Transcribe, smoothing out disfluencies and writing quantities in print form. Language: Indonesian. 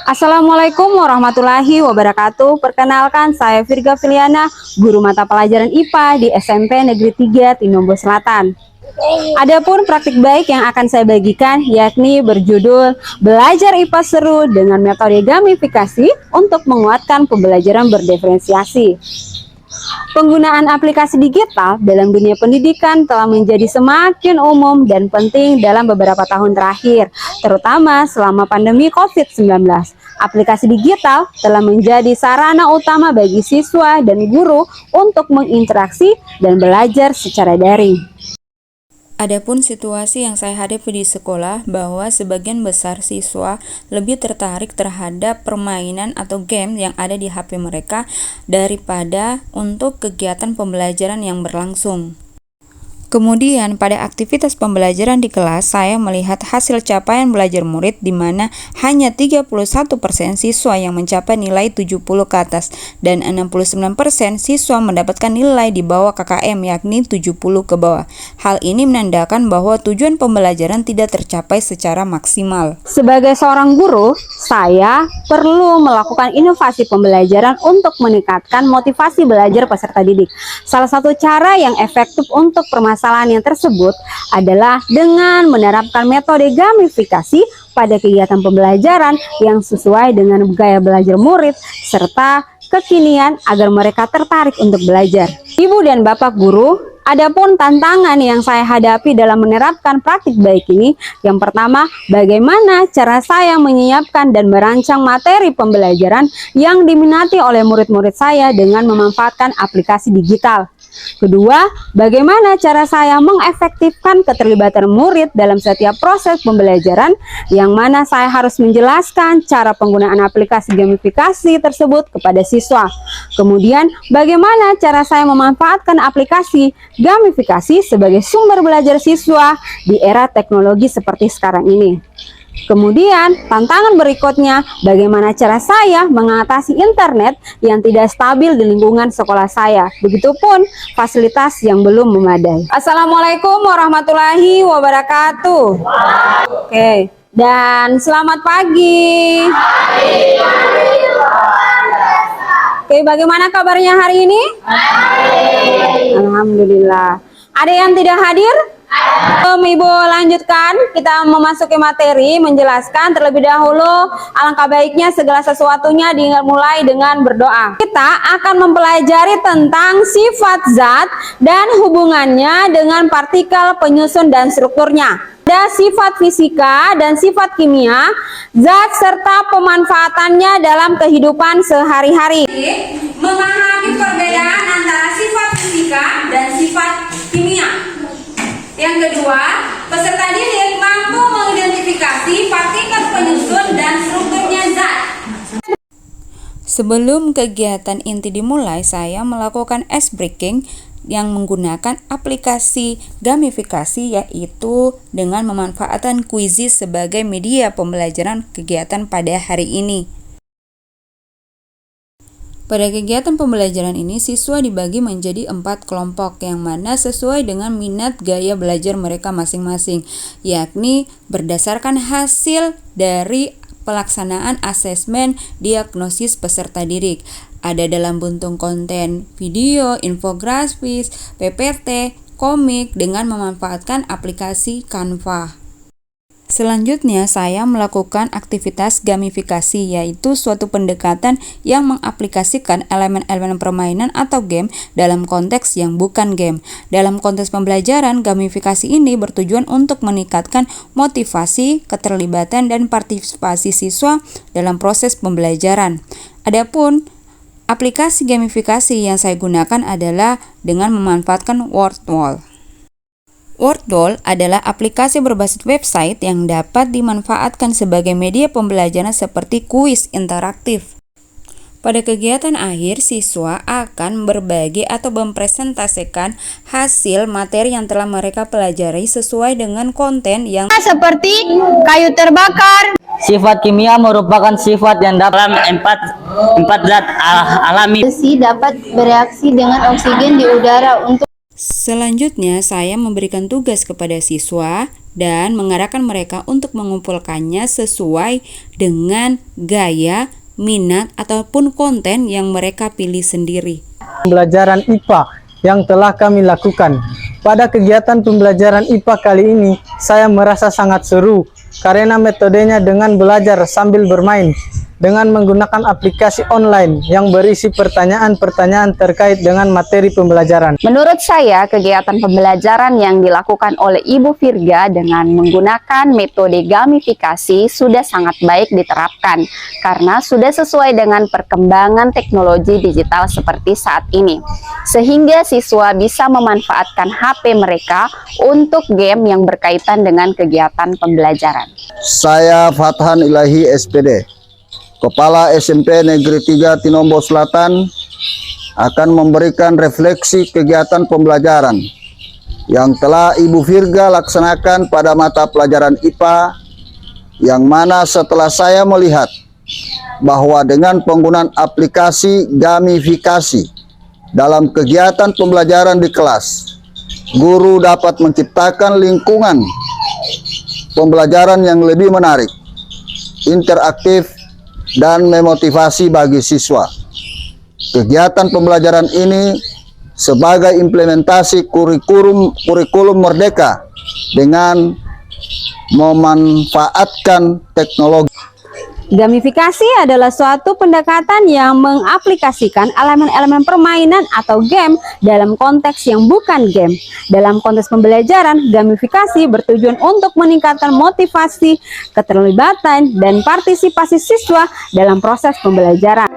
Assalamualaikum warahmatullahi wabarakatuh. Perkenalkan, saya Virga Filiana, guru mata pelajaran IPA di SMP Negeri 3 Tinombo Selatan. Adapun praktik baik yang akan saya bagikan yakni berjudul Belajar IPA Seru dengan metode gamifikasi untuk menguatkan pembelajaran berdiferensiasi. Penggunaan aplikasi digital dalam dunia pendidikan telah menjadi semakin umum dan penting dalam beberapa tahun terakhir, terutama selama pandemi COVID-19. Aplikasi digital telah menjadi sarana utama bagi siswa dan guru untuk menginteraksi dan belajar secara daring. Adapun situasi yang saya hadapi di sekolah bahwa sebagian besar siswa lebih tertarik terhadap permainan atau game yang ada di HP mereka daripada untuk kegiatan pembelajaran yang berlangsung. Kemudian pada aktivitas pembelajaran di kelas, saya melihat hasil capaian belajar murid di mana hanya 31% siswa yang mencapai nilai 70 ke atas dan 69% siswa mendapatkan nilai di bawah KKM yakni 70 ke bawah. Hal ini menandakan bahwa tujuan pembelajaran tidak tercapai secara maksimal. Sebagai seorang guru, saya perlu melakukan inovasi pembelajaran untuk meningkatkan motivasi belajar peserta didik. Salah satu cara yang efektif untuk permasalahan yang tersebut adalah dengan menerapkan metode gamifikasi pada kegiatan pembelajaran yang sesuai dengan gaya belajar murid serta kekinian agar mereka tertarik untuk belajar. Ibu dan Bapak guru, adapun tantangan yang saya hadapi dalam menerapkan praktik baik ini, yang pertama, bagaimana cara saya menyiapkan dan merancang materi pembelajaran yang diminati oleh murid-murid saya dengan memanfaatkan aplikasi digital. Kedua, bagaimana cara saya mengefektifkan keterlibatan murid dalam setiap proses pembelajaran, yang mana saya harus menjelaskan cara penggunaan aplikasi gamifikasi tersebut kepada siswa. Kemudian, bagaimana cara saya memanfaatkan aplikasi gamifikasi sebagai sumber belajar siswa di era teknologi seperti sekarang ini. Kemudian, tantangan berikutnya, bagaimana cara saya mengatasi internet yang tidak stabil di lingkungan sekolah saya. Begitupun fasilitas yang belum memadai. Assalamualaikum warahmatullahi wabarakatuh. Oke, dan selamat pagi. Oke, bagaimana kabarnya hari ini? Alhamdulillah. Ada yang tidak hadir? Ibu lanjutkan, kita memasuki materi, menjelaskan terlebih dahulu alangkah baiknya segala sesuatunya dimulai dengan berdoa. Kita akan mempelajari tentang sifat zat dan hubungannya dengan partikel, penyusun dan strukturnya. Ada sifat fisika dan sifat kimia, zat serta pemanfaatannya dalam kehidupan sehari-hari. Memahami perbedaan antara sifat fisika dan sifat kimia. Yang kedua, peserta didik mampu mengidentifikasi partikel penyusun dan strukturnya zat. Sebelum kegiatan inti dimulai, saya melakukan ice breaking yang menggunakan aplikasi gamifikasi, yaitu dengan memanfaatkan quizzes sebagai media pembelajaran kegiatan pada hari ini. Pada kegiatan pembelajaran ini, siswa dibagi menjadi 4 kelompok yang mana sesuai dengan minat gaya belajar mereka masing-masing, yakni berdasarkan hasil dari pelaksanaan asesmen diagnosis peserta didik. Ada dalam bentuk konten video, infografis, PPT, komik dengan memanfaatkan aplikasi Canva. Selanjutnya, saya melakukan aktivitas gamifikasi, yaitu suatu pendekatan yang mengaplikasikan elemen-elemen permainan atau game dalam konteks yang bukan game. Dalam konteks pembelajaran, gamifikasi ini bertujuan untuk meningkatkan motivasi, keterlibatan, dan partisipasi siswa dalam proses pembelajaran. Adapun aplikasi gamifikasi yang saya gunakan adalah dengan memanfaatkan Wordwall. Wordwall adalah aplikasi berbasis website yang dapat dimanfaatkan sebagai media pembelajaran seperti kuis interaktif. Pada kegiatan akhir, siswa akan berbagi atau mempresentasikan hasil materi yang telah mereka pelajari sesuai dengan konten yang seperti kayu terbakar. Sifat kimia merupakan sifat yang dalam empat zat alami. Besi dapat bereaksi dengan oksigen di udara untuk Selanjutnya, saya memberikan tugas kepada siswa dan mengarahkan mereka untuk mengumpulkannya sesuai dengan gaya, minat, ataupun konten yang mereka pilih sendiri. Pembelajaran IPA yang telah kami lakukan. Pada kegiatan pembelajaran IPA kali ini, saya merasa sangat seru karena metodenya dengan belajar sambil bermain dengan menggunakan aplikasi online yang berisi pertanyaan-pertanyaan terkait dengan materi pembelajaran. Menurut saya, kegiatan pembelajaran yang dilakukan oleh Ibu Virga dengan menggunakan metode gamifikasi sudah sangat baik diterapkan karena sudah sesuai dengan perkembangan teknologi digital seperti saat ini. Sehingga siswa bisa memanfaatkan HP mereka untuk game yang berkaitan dengan kegiatan pembelajaran. Saya Fathan Ilahi SPD, Kepala SMP Negeri 3 Tinombo Selatan, akan memberikan refleksi kegiatan pembelajaran yang telah Ibu Virga laksanakan pada mata pelajaran IPA, yang mana setelah saya melihat bahwa dengan penggunaan aplikasi gamifikasi dalam kegiatan pembelajaran di kelas, guru dapat menciptakan lingkungan pembelajaran yang lebih menarik, interaktif, dan memotivasi bagi siswa. Kegiatan pembelajaran ini sebagai implementasi kurikulum Merdeka dengan memanfaatkan teknologi. Gamifikasi adalah suatu pendekatan yang mengaplikasikan elemen-elemen permainan atau game dalam konteks yang bukan game. Dalam konteks pembelajaran, gamifikasi bertujuan untuk meningkatkan motivasi, keterlibatan, dan partisipasi siswa dalam proses pembelajaran.